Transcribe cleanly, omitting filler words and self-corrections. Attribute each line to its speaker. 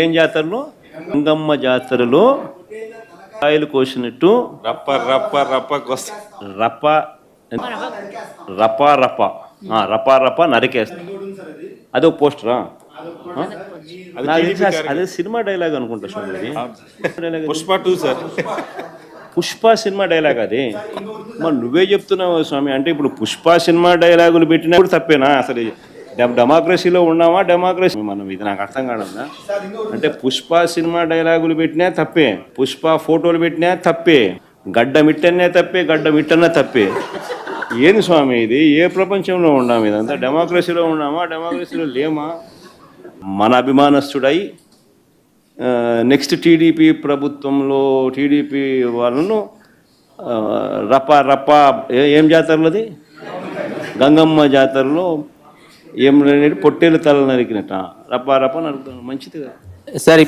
Speaker 1: ఏం జాతరలో? గంగమ్మ జాతరలో కాయలు కోసినట్టు
Speaker 2: రప్ప రప్ప రప్ప
Speaker 1: రప్ప రప్ప రప్ప రప్ప రప్ప నరికేస్తా. అదొక పోస్టరా? అదే సినిమా డైలాగ్ అనుకుంటా స్వామి.
Speaker 2: Pushpa 2 sir.
Speaker 1: Pushpa cinema dialogue అది. మరి నువ్వే చెప్తున్నావు స్వామి. అంటే ఇప్పుడు పుష్ప సినిమా డైలాగులు పెట్టినప్పుడు తప్పేనా? అసలు డెమోక్రసీలో ఉన్నామా? డెమోక్రసీ మనం ఇది నాకు అర్థం కాదన్నా. అంటే పుష్ప సినిమా డైలాగులు పెట్టినా తప్పే, పుష్ప ఫోటోలు పెట్టినా తప్పే, గడ్డ మిట్టనే తప్పే, గడ్డ మిట్టనే తప్పే. ఏంది స్వామి ఇది? ఏ ప్రపంచంలో ఉన్నాము? ఇదంతా డెమోక్రసీలో ఉన్నామా? డెమోక్రసీలో లేమా? మన అభిమానస్తుడై నెక్స్ట్ టీడీపీ ప్రభుత్వంలో టీడీపీ వాళ్ళను రప్ప రప్ప ఏం జాతరలోది? గంగమ్మ జాతరలో ఏం పొట్టేలు తల నరికినట్ట రప్ప రప్ప నరుకుతాను. మంచిది కదా
Speaker 3: సార్.